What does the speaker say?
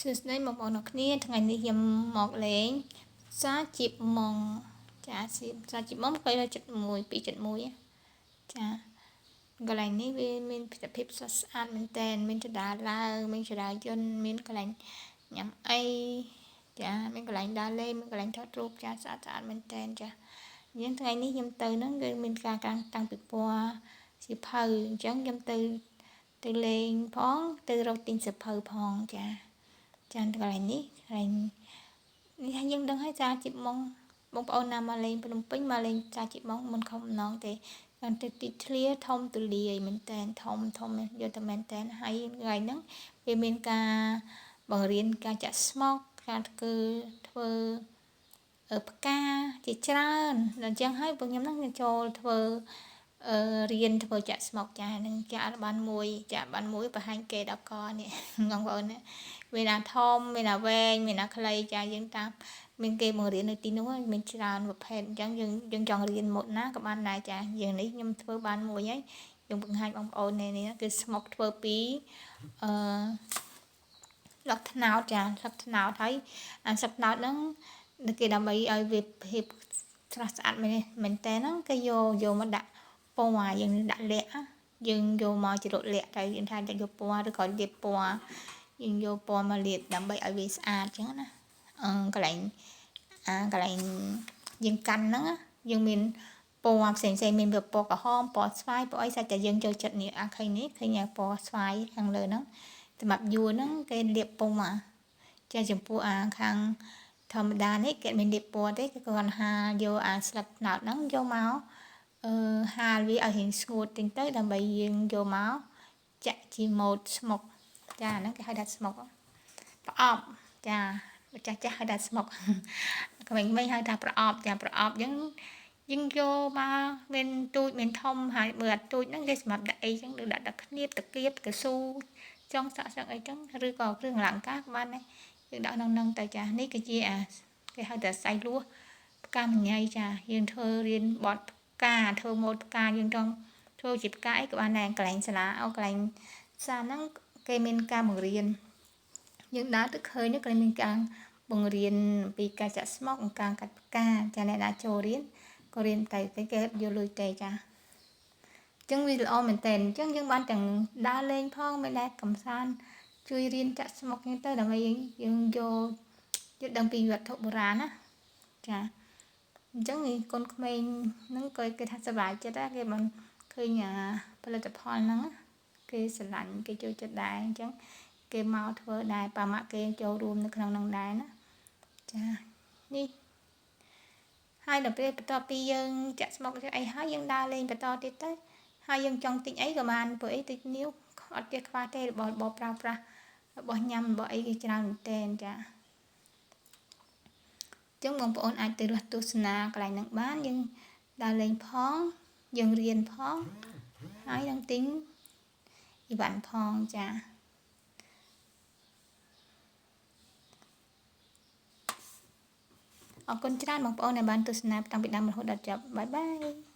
សួស្តីបងប្អូនអរគ្នាថ្ងៃនេះខ្ញុំមកលេងសាជីបម៉ងចាសាជីបម៉ង2.1 2.1ចាកន្លែងនេះវាមានភាពស្រស់ស្អាតមែនតើមានចដាឡើងមានចដាយន្តមានកន្លែងញ៉ាំអីចាមានកន្លែងដើរលេងមានកន្លែងថតរូបចាស្អាតមែនតើចាយើងថ្ងៃនេះខ្ញុំទៅហ្នឹងគឺមានការតាំងពីពណ៌សៀវភៅអញ្ចឹងខ្ញុំទៅលេងផងទៅរកទិញសៀវភៅផងចាកន្លែងនេះយើងដឹងហើយសាជីបម៉ងបងប្អូនណាមកលេងភ្នំពេញមកលេងសាជីបម៉ងមិនខំម្ដងទេកាន់តែទីធ្លាធំទូលាយមែនតើធំយកតែមែនតើហើយថ្ងៃហ្នឹងវាមានការបង្រៀនការចាក់ស្មុកការធ្វើផ្កាជាច្រើនដល់អញ្ចឹងហើយពួកខ្ញុំហ្នឹងចូលធ្វើរៀនធ្វើចាក់ស្មុកចានឹងចាក់បានមួយបង្ហាញគេដល់កនេះបងប្អូនណាមានណាធំមានណាវែងមានណាខ្លីចាយើងតាមមានគេបង្រៀននៅទីនោះមានច្រើនប្រភេទអញ្ចឹងយើងចង់រៀនម៉ូដណាក៏បានដែរចាយើងនេះខ្ញុំធ្វើបានមួយហើយយើងបង្ហាញបងប្អូននេះគឺស្មុកធ្វើពីស្លឹកត្នោតចាស្លឹកត្នោតហើយអាស្លឹកត្នោតហ្នឹងគេដើម្បីឲ្យវាភាពស្រស់ស្អាតមែនតើហ្នឹងគេយកមកដាក់ពណ៌យើងដាក់លក្ខយើងយកមកជ្រក់លក្ខទៅយើងថាយកពណ៌ឬក៏លាបពណ៌យើងយកពណ៌មកលាបដើម្បីឲ្យវាស្អាតអញ្ចឹងណាកន្លែងយើងកាន់ហ្នឹងយើងមានពណ៌ផ្សេងមានពណ៌ក្រហមពណ៌ស្វាយពណ៌អីសាច់តែយើងចូលចិត្តនេះឃើញនេះឃើញពណ៌ស្វាយខាងលើហ្នឹងសម្រាប់យួរហ្នឹងគេលាបពណ៌ចាចំពោះខាងធម្មតានេះគេមិនលាបពណ៌ទេគេគ្រាន់ហាយកស្លឹកត្នោតហ្នឹងយកមកហាលវាឲ្យរៀងស្ងួតតិចទៅដើម្បីយើងយកមកចាក់ជាម៉ូដស្មុកចាហ្នឹងគេហៅថាស្មុកប្រអប់ចាម្ចាស់ហៅថាស្មុកក្មេងៗហៅថាប្រអប់ចាប្រអប់យើងយកមកមានទូចមានធំហើយបើអត់ទូចហ្នឹងគេសម្រាប់ដាក់អីចឹងដូចដាក់គ្នាបតកៀបកស៊ូចុងសាក់អីចឹងឬក៏គ្រឿងអលង្ការក៏បានដែរយើងដាក់ក្នុងហ្នឹងទៅចានេះគឺជាគេហៅថាសៃលួសផ្កាមញ៉ៃចាយើងធ្វើរៀនបត់ផ្កាធ្វើម៉ូដផ្កាយើងចង់ធ្វើជាផ្កាអីក៏បានដែរកន្លែងសាលាកន្លែងសាហ្នឹងគេមានការបង្រៀនយើងដើរទៅឃើញក៏មានការបង្រៀនពីការចាក់ស្មុកការកាត់ផ្កាចាអ្នកណាចូលរៀនក៏រៀនទៅគេយកលុយទេចាអញ្ចឹងវាល្អមែនតើអញ្ចឹងយើងបានទាំងដើរលេងផងមិនដែរកំសាន្តជួយរៀនចាក់ស្មុកនេះទៅដើម្បីយើងយកដឹងពីវត្ថុបុរាណណាចាអញ្ចឹងកូនក្មេងហ្នឹងក៏គេថាសប្បាយចិត្តដែរគេមិនឃើញផលិតផលហ្នឹងគេស្រឡាញ់គេចូលចិត្តដែរអញ្ចឹងគេមកធ្វើដែរប៉ាម៉ាក់គេចូលរួមនៅក្នុងហ្នឹងដែរណាចានេះហើយដល់ពេលបន្ទាប់ពីយើងចាក់ស្មុកអីហើយយើងដើរលេងបន្តទៀតទៅហើយយើងចង់ទិញអីក៏បានព្រោះអីតិចនាវអត់ចេះខ្វះទេរបស់ប្រើប្រាស់របស់ញ៉ាំរបស់អីគេច្រើនមែនតើចាចឹងបងប្អូនអាចទៅរស់ទស្សនាកន្លែងហ្នឹងបានយើងដើរលេងផងយើងរៀនផងហើយនឹងទិញអីវ៉ាន់ផងចាអរគុណច្រើនបងប្អូនដែលបានទស្សនាតាំងពីដើមរហូតដល់ចប់បាយបាយ